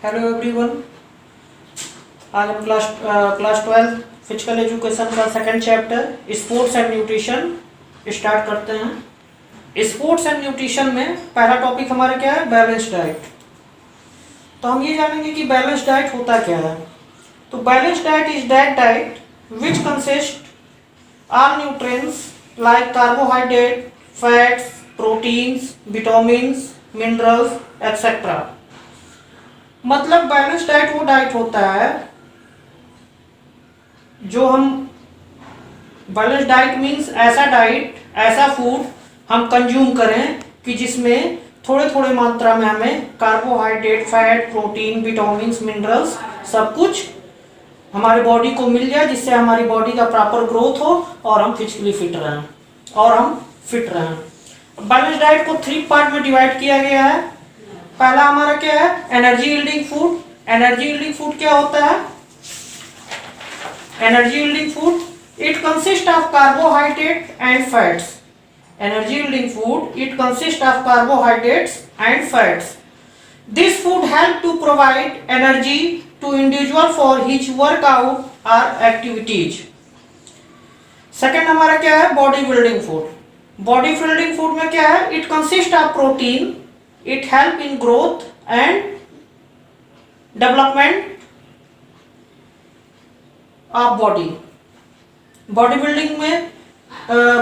Hello everyone. आज हम class 12 physical education का second chapter sports and nutrition start करते हैं। स्पोर्ट्स एंड न्यूट्रिशन में पहला टॉपिक हमारा क्या है? Balance diet. तो हम ये जानेंगे कि बैलेंस डाइट होता क्या है। तो balance diet is that diet which consist all nutrients like carbohydrate, fats, proteins, vitamins, minerals etcetera. मतलब बैलेंस डाइट वो डाइट होता है जो हम बैलेंस डाइट मीन्स ऐसा डाइट, ऐसा फूड हम कंज्यूम करें कि जिसमें थोड़े थोड़े मात्रा में हमें carbohydrate, fat, protein, vitamins, minerals सब कुछ हमारे बॉडी को मिल जाए, जिससे हमारी बॉडी का प्रॉपर ग्रोथ हो और हम फिजिकली फिट रहें। बैलेंस डाइट को 3 पार्ट में डिवाइड किया गया है। पहला हमारा क्या है? Energy yielding food. Energy yielding food क्या होता है? Energy yielding food it consist of carbohydrate and fats. Energy yielding food it consist of carbohydrates and fats. This food help to provide energy to individual for his workout और activities. Second हमारा क्या है? Body building food. Body building food में क्या है? It consist of protein, it help in growth and development of body। Body building में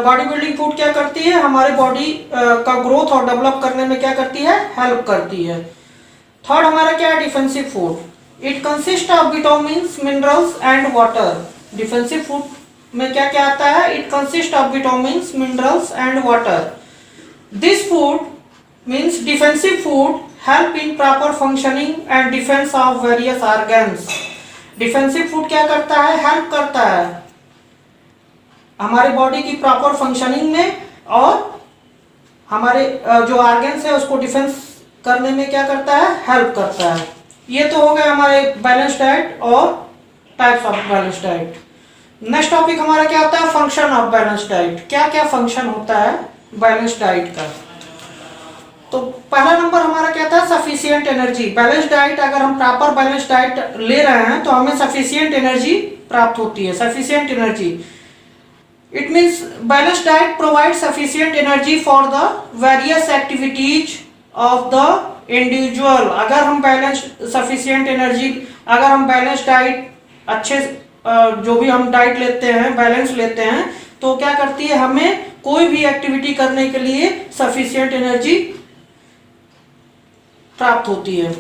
body building food क्या करती है? हमारे बॉडी का ग्रोथ और डेवलप करने में क्या करती है? हेल्प करती है। थर्ड हमारा क्या है? Defensive food. It consist of vitamins, minerals and water. Defensive food में क्या क्या आता है? It consist of vitamins, minerals and water. This food means defensive food help in proper functioning and defense of various organs। Defensive food क्या करता है? Help करता है हमारे बॉडी की प्रॉपर फंक्शनिंग में और हमारे जो ऑर्गन्स है उसको डिफेंस करने में क्या करता है? हेल्प करता है। ये तो हो गए हमारे बैलेंस डाइट और types of balance diet. Next topic हमारा क्या होता है? Function of balance diet. क्या क्या फंक्शन होता है बैलेंस डाइट का? तो पहला नंबर हमारा क्या था? Sufficient energy. बैलेंस डाइट अगर हम प्रॉपर बैलेंस डाइट ले रहे हैं तो हमें सफिशिएंट एनर्जी प्राप्त होती है। Sufficient energy it means balance diet provide sufficient energy for the various activities of the individual. अगर हम बैलेंस डाइट अच्छे जो भी हम डाइट लेते हैं, बैलेंस लेते हैं, तो क्या करती है? हमें कोई भी एक्टिविटी करने के लिए सफिशिएंट एनर्जी प्राप्त होती है।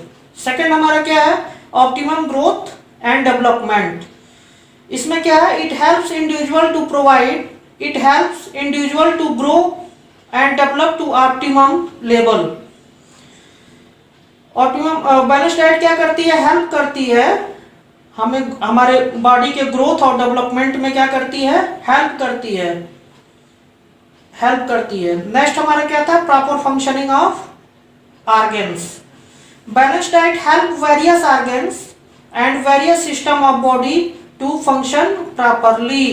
सेकंड हमारा क्या है? Optimum growth and development. इसमें क्या है? It helps individual to grow and develop to optimum level. Optimum balance diet क्या करती है? हेल्प करती है हमें हमारे बॉडी के ग्रोथ और डेवलपमेंट में क्या करती है? हेल्प करती है। नेक्स्ट हमारा क्या था? Proper functioning of organs. Balanced diet help various organs and various system of body to function properly।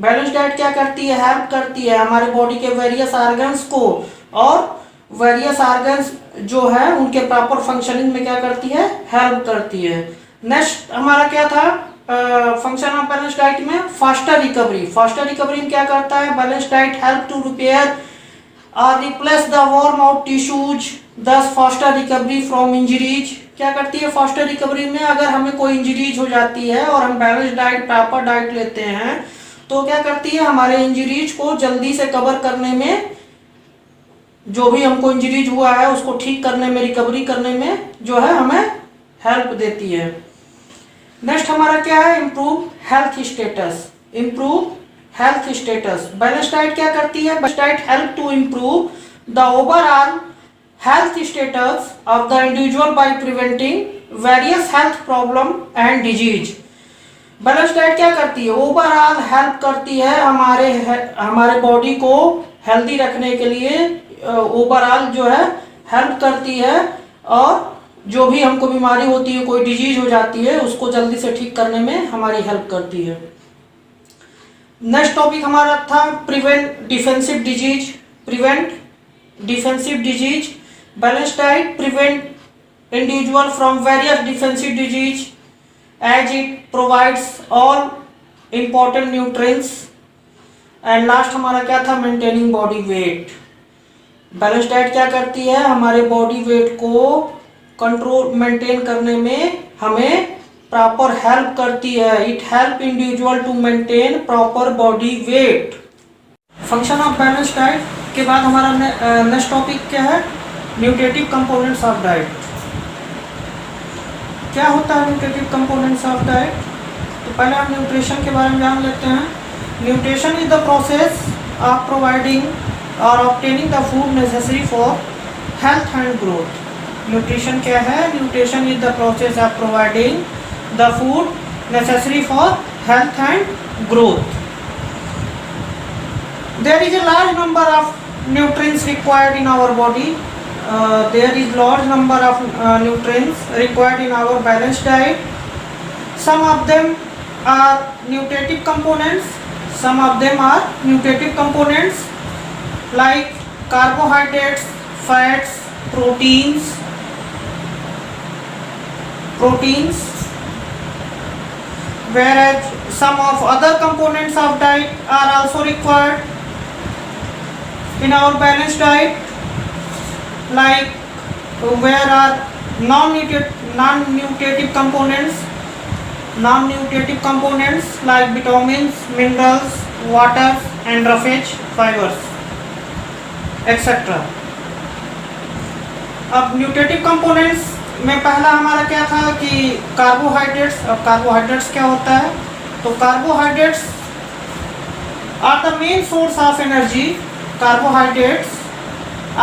Balanced diet क्या करती है? हेल्प करती है हमारे बॉडी के वेरियस ऑर्गन्स को, और वेरियस ऑर्गन्स जो है उनके प्रॉपर फंक्शनिंग में क्या करती है? हेल्प करती है। नेक्स्ट हमारा क्या था फंक्शन ऑफ बैलेंस डाइट में? Faster recovery. फास्टर रिकवरी में क्या करता है? Balance diet help to repair और replace the worn out tissues, thus faster recovery from injuries. क्या करती है फास्टर रिकवरी में? अगर हमें कोई इंजरीज हो जाती है और हम बैलेंस डाइट, प्रॉपर डाइट लेते हैं, तो क्या करती है? हमारे इंजरीज को जल्दी से कवर करने में, जो भी हमको इंजरीज हुआ है उसको ठीक करने में, रिकवरी करने में जो है हमें हेल्प देती है। नेक्स्ट हमारा क्या है? Improve health status. Balance diet क्या करती है? Balance diet help to improve the overall health status of the individual by preventing various health problem and disease। Balance diet क्या करती है? ओवरऑल हेल्प करती है हमारे बॉडी को हेल्दी रखने के लिए। ओवरऑल जो है हेल्प करती है, और जो भी हमको बीमारी होती है, कोई डिजीज हो जाती है, उसको जल्दी से ठीक करने में हमारी हेल्प करती है। नेक्स्ट टॉपिक हमारा था prevent defensive disease. Balance diet prevent individual from various defensive disease as it provides all important nutrients. And last हमारा क्या था, maintaining body weight. Balance diet क्या करती है, हमारे बॉडी वेट को कंट्रोल मेंटेन करने में हमें प्रॉपर हेल्प करती है। It help individual to maintain proper body weight. Function of balance diet के बाद हमारा नेक्स्ट टॉपिक क्या है, न्यूट्रिटिव कंपोनेंट्स ऑफ डाइट। क्या होता है न्यूट्रिटिव कंपोनेंट्स ऑफ डाइट? तो पहले हम न्यूट्रिशन के बारे में जान लेते हैं। Nutrition is the process of providing और obtaining the food necessary for health and growth. Nutrition क्या है? Nutrition is the process of providing the food necessary for health and growth. There is a large number of nutrients required in our body. There is large number of nutrients required in our balanced diet. Some of them are nutritive components. Some of them are nutritive components like carbohydrates, fats, proteins. Whereas some of other components of diet are also required in our balanced diet, like where are non-nutritive components like vitamins, minerals, water and roughage fibers etc. अब nutritive components में पहला हमारा क्या था कि carbohydrates. अब carbohydrates क्या होता है? तो carbohydrates are the main source of energy. Carbohydrates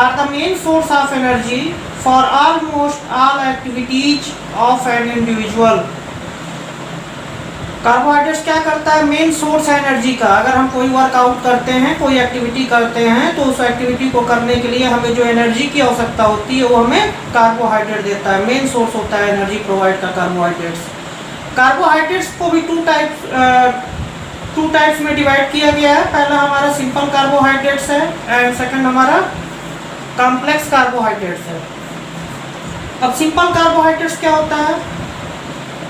are the main source of energy for almost all activities of an individual. Carbohydrates क्या करता है? मेन सोर्स है एनर्जी का। अगर हम कोई वर्कआउट करते हैं, कोई एक्टिविटी करते हैं, तो उस एक्टिविटी को करने के लिए हमें जो एनर्जी की आवश्यकता होती है वो हमें कार्बोहाइड्रेट देता है। मेन सोर्स होता है एनर्जी प्रोवाइड का कार्बोहाइड्रेट्स। कार्बोहाइड्रेट्स को भी टू टाइप्स में डिवाइड किया गया है। पहला हमारा सिंपल कार्बोहाइड्रेट्स है एंड सेकंड हमारा कॉम्प्लेक्स कार्बोहाइड्रेट्स है। अब सिंपल कार्बोहाइड्रेट्स क्या होता है?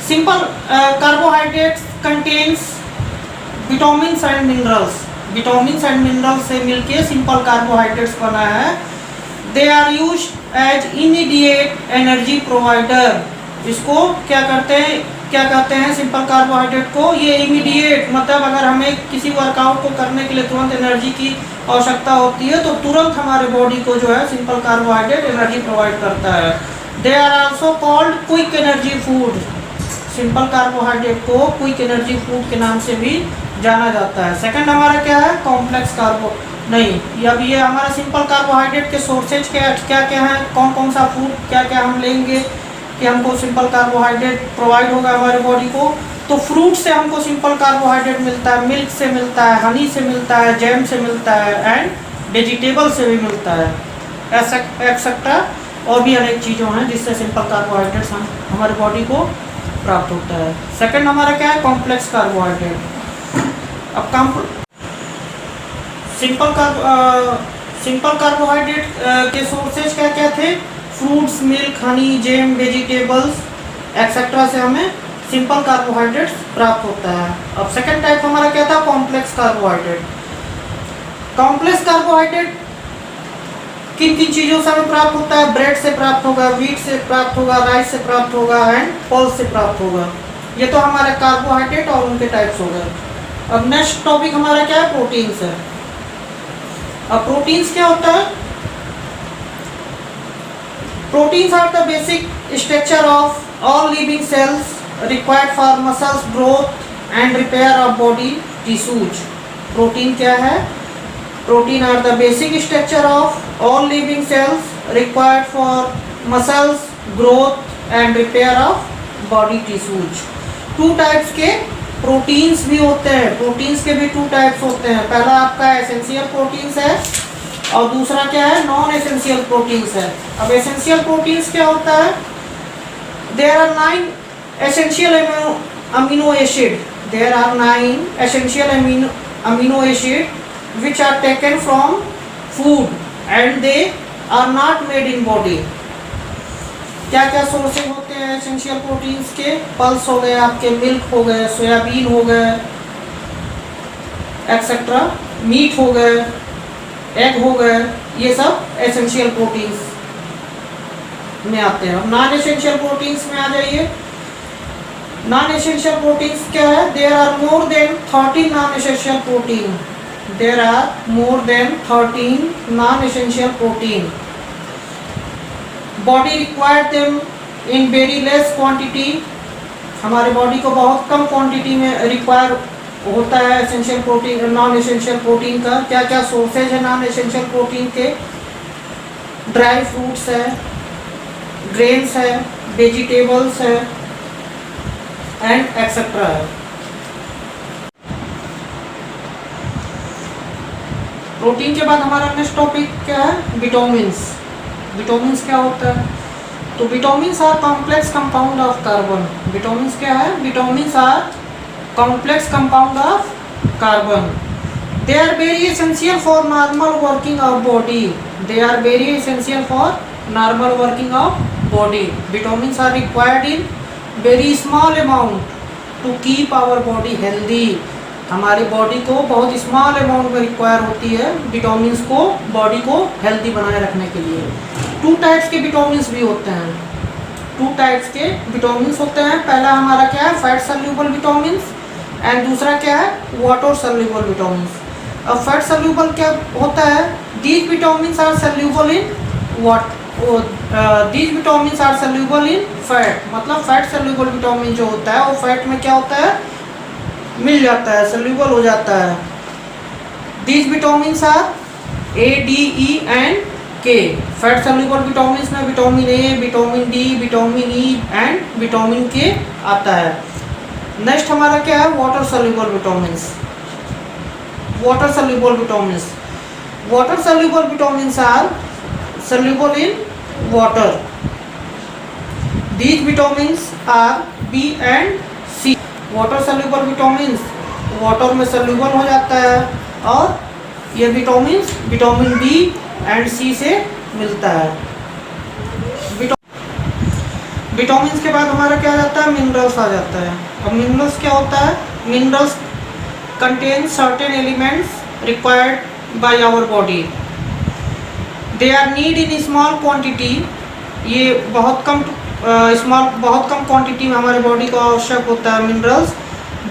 Simple carbohydrates contains vitamins and minerals. Vitamins and minerals से मिलके सिंपल कार्बोहाइड्रेट्स बना है। They are used as immediate energy provider. इसको क्या कहते हैं सिंपल कार्बोहाइड्रेट को? ये इमीडिएट, मतलब अगर हमें किसी वर्कआउट को करने के लिए तुरंत एनर्जी की आवश्यकता होती है तो तुरंत हमारे बॉडी को जो है सिंपल कार्बोहाइड्रेट एनर्जी प्रोवाइड करता है। They are also called quick energy food. Simple carbohydrate को क्विक एनर्जी फूड के नाम से भी जाना जाता है। सेकंड हमारा क्या है? कॉम्प्लेक्स अब ये हमारा सिंपल कार्बोहाइड्रेट के सोर्सेज क्या है, कौन सा फूड क्या हम लेंगे कि हमको सिंपल कार्बोहाइड्रेट प्रोवाइड होगा हमारे बॉडी को। तो फ्रूट से हमको सिंपल कार्बोहाइड्रेट मिलता है, मिल्क से मिलता है, हनी से मिलता है, जैम से मिलता है एंड वेजिटेबल से भी मिलता है एक्सेट्रा। और भी अनेक चीज़ों हैं जिससे सिंपल कार्बोहाइड्रेट्स हमारे बॉडी को प्राप्त होता है। सेकंड हमारा क्या है? Complex carbohydrate. अब सिंपल कार्बोहाइड्रेट के सोर्सेज क्या थे? Fruits, milk, Honey, jam, vegetables etcetera से हमें सिंपल कार्बोहाइड्रेट्स प्राप्त होता है। अब सेकंड टाइप हमारा क्या था? Complex carbohydrate. कॉम्प्लेक्स कार्बोहाइड्रेट किन चीज़ों से हमें प्राप्त होता है? ब्रेड से प्राप्त होगा, व्हीट से प्राप्त होगा, राइस से प्राप्त होगा एंड पल्स से प्राप्त होगा। ये तो हमारे कार्बोहाइड्रेट और उनके टाइप्स हो गए। अब नेक्स्ट टॉपिक हमारा क्या है? प्रोटीन्स है। अब प्रोटीन्स क्या होता है? Proteins are the basic structure of all living cells required for muscles growth and repair of body tissues. Protein क्या है? Protein are the basic structure of all living cells required for muscles growth and repair of body tissues. Two types के proteins भी होते हैं। Proteins के भी two types होते हैं। पहला आपका एसेंशियल प्रोटीन्स है और दूसरा क्या है? नॉन एसेंशियल प्रोटीन्स है। अब एसेंशियल प्रोटीन्स क्या होता है? There are 9 essential amino acid. There are 9 essential amino acid which are taken from food and they are not made in body. क्या क्या सोर्सेज होते हैं एसेंशियल प्रोटीन्स के? पल्स हो गए आपके, मिल्क हो गए, सोयाबीन हो गए, एक्सेट्रा, मीट हो गए, एग हो गए, ये सब एसेंशियल प्रोटीन्स में आते हैं। अब नॉन एसेंशियल प्रोटीन्स में आ जाइए। नॉन एसेंशियल प्रोटीन्स क्या है? There are more than 13 non essential protein. There are more than 13 non essential protein. Body required them in very less quantity. हमारे बॉडी को बहुत कम क्वांटिटी में रिक्वायर होता है essential protein, non essential protein का। क्या क्या सोर्सेज है नॉन एसेंशियल प्रोटीन के? ड्राई फ्रूट्स है, ग्रेन्स है, वेजिटेबल्स है एंड एक्सेट्रा है। प्रोटीन के बाद हमारा नेक्स्ट टॉपिक क्या है? विटामिन्स। विटामिन्स क्या होता है? तो vitamins are complex compound of carbon. Vitamins क्या है? Vitamins are complex compound of carbon. They are very essential for normal working of body. They are very essential for normal working of body. Vitamins are required in very small amount to keep our body healthy. हमारी body को बहुत small amount में require होती है vitamins को, body को healthy बनाए रखने के लिए। 2 टाइप्स के विटामिन्स भी होते हैं। 2 टाइप्स के विटामिन्स होते हैं। पहला हमारा क्या है? फैट सल्यूबल विटामिन्स एंड दूसरा क्या है? Water soluble vitamins. अब फैट सल्यूबल क्या होता है? These vitamins are soluble in water. These vitamins are soluble in fat. मतलब फैट सल्यूबल विटामिन जो होता है वो फैट में क्या होता है? मिल जाता है, सल्यूबल हो जाता है। These vitamins are A, D, E and K। Fat soluble vitamins में vitamin A, vitamin D, vitamin E and vitamin K आता है। नेक्स्ट हमारा क्या है? Water soluble vitamins. Water soluble vitamins. Water soluble vitamins are soluble in water. These vitamins are B and C. Water soluble vitamins water में soluble हो जाता है और ये vitamins vitamin B and C से मिलता है। विटामिन्स के बाद हमारा क्या आ जाता है? मिनरल्स आ जाता है। अब मिनरल्स क्या होता है? Minerals contain certain elements required by our body. They are need in small quantity. ये बहुत कम क्वांटिटी में हमारे बॉडी को आवश्यक होता है minerals.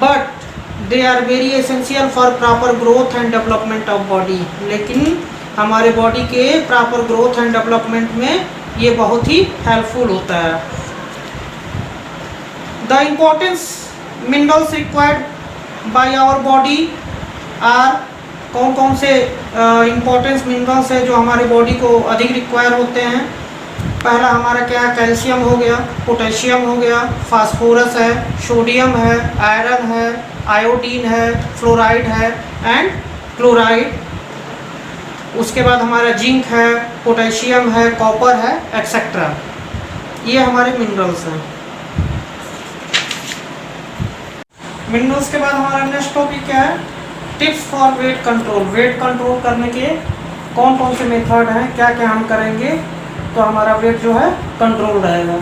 But they are very essential for proper growth and development of body. लेकिन हमारे बॉडी के प्रॉपर ग्रोथ एंड डेवलपमेंट में ये बहुत ही हेल्पफुल होता है। The importance minerals required by our body are. कौन कौन से इम्पोर्टेंस मिनरल्स है जो हमारी बॉडी को अधिक रिक्वायर होते हैं? पहला हमारा क्या है? कैल्शियम हो गया, पोटेशियम हो गया, फास्फोरस है, सोडियम है, आयरन है, आयोडीन है, फ्लोराइड है एंड क्लोराइड। उसके बाद हमारा जिंक है, पोटेशियम है, कॉपर है एक्सेट्रा। ये हमारे मिनरल्स हैं। मिनरल्स के बाद हमारा नेक्स्ट टॉपिक क्या है? Tips for weight control. Weight control करने के कौन कौन से मेथड हैं, क्या क्या हम करेंगे तो हमारा वेट जो है कंट्रोल रहेगा।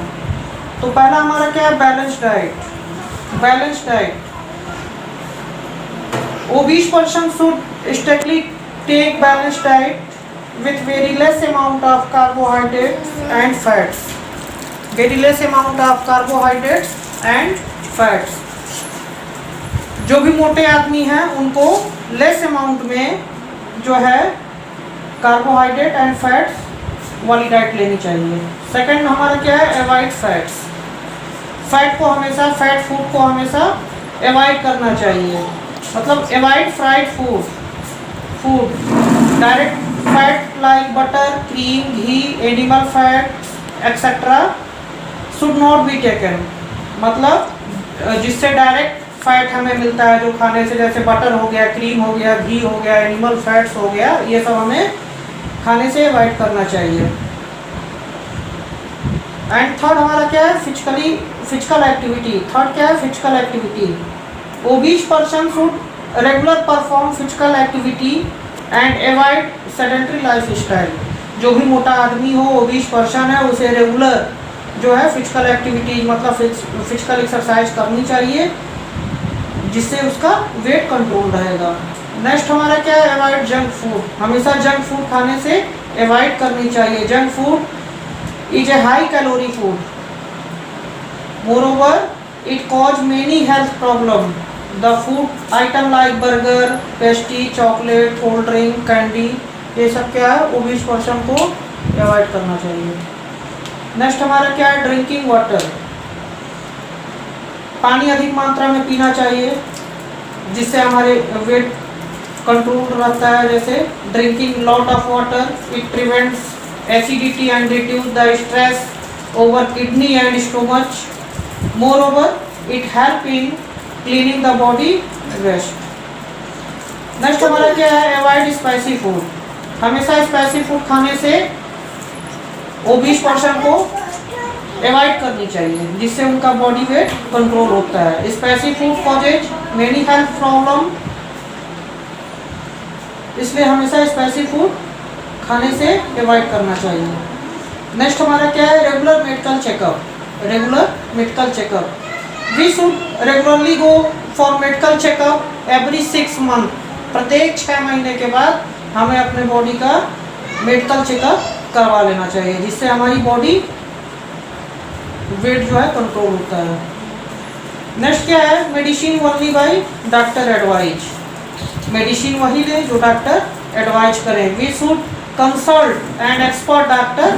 तो पहला हमारा क्या है? Balance diet. Balance diet. Obese person should strictly take balance diet with very less amount of carbohydrates and fats. Very less amount of carbohydrates and fats. जो भी मोटे आदमी हैं उनको लेस अमाउंट में जो है कार्बोहाइड्रेट एंड फैट्स वाली डाइट लेनी चाहिए। सेकंड हमारा क्या है? Avoid fats. फैट फूड को हमेशा अवॉइड करना चाहिए। मतलब avoid fried food. Direct fat like butter, cream, ghee, animal fat etcetera should not be taken. मतलब जिससे डायरेक्ट फैट हमें मिलता है जो खाने से, जैसे बटर हो गया, क्रीम हो गया, घी हो गया, एनिमल फैट्स हो गया, ये सब हमें खाने से अवॉइड करना चाहिए। एंड थर्ड हमारा क्या है? Physical activity. थर्ड क्या है? Physical activity. Obese person should regular perform physical activity and avoid sedentary life style. जो भी मोटा आदमी हो, ओबीस पर्सन है, उसे रेगुलर जो है फिजिकल एक्टिविटीज मतलब फिजिकल एक्सरसाइज करनी चाहिए, जिससे उसका वेट कंट्रोल रहेगा। नेक्स्ट हमारा क्या है, अवॉइड जंक फूड। हमेशा जंक फूड खाने से अवॉइड करनी चाहिए। Junk food is a high calorie food, moreover it cause many health problem. The food item like burger, pastry, chocolate, cold drink, candy, ये सब क्या है, ओबीस पर्सन को अवॉइड करना चाहिए। नेक्स्ट हमारा क्या है, ड्रिंकिंग वाटर। पानी अधिक मात्रा में पीना चाहिए, जिससे हमारे वेट कंट्रोल रहता है। जैसे drinking lot of water it prevents acidity and reduce the stress over kidney and stomach. Moreover it help in cleaning the body waste. Next हमारा क्या है, अवॉइड स्पाइसी फूड। हमेशा स्पाइसी फूड खाने से obese person को avoid करनी चाहिए, जिससे उनका बॉडी वेट कंट्रोल होता है। Spicy food causes many health problem, इसलिए हमेशा स्पाइसी फूड खाने से अवॉइड करना चाहिए। नेक्स्ट हमारा क्या है, regular medical checkup. Regular medical checkup, we should regularly go for medical checkup every 6 month. प्रत्येक 6 महीने के बाद हमें अपने बॉडी का मेडिकल चेकअप करवा लेना चाहिए, जिससे हमारी बॉडी वेट जो है कंट्रोल होता है। नेक्स्ट क्या है, medicine only by doctor advise. Medicine वही ले जो डॉक्टर एडवाइज करें। We should consult and expert doctor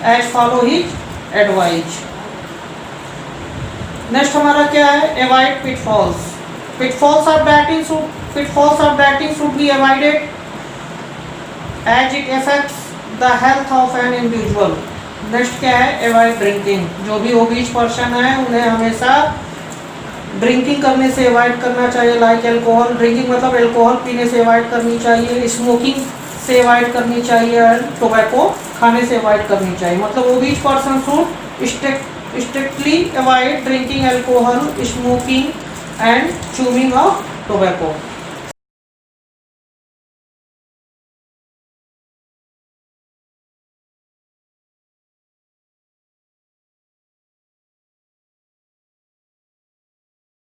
as follow his advise. Next हमारा क्या है, avoid pitfalls. Pitfalls of dieting should be avoided as it affects the health of an individual. Next क्या है, avoid drinking. जो भी obese person है उन्हें हमेशा ड्रिंकिंग करने से अवॉइड करना चाहिए। लाइक एल्कोहल, ड्रिंकिंग मतलब एल्कोहल पीने से अवॉइड करनी चाहिए, स्मोकिंग से अवॉइड करनी चाहिए, टोबैको खाने से अवॉइड करनी चाहिए। मतलब obese person should strictly avoid drinking alcohol, smoking and chewing of tobacco.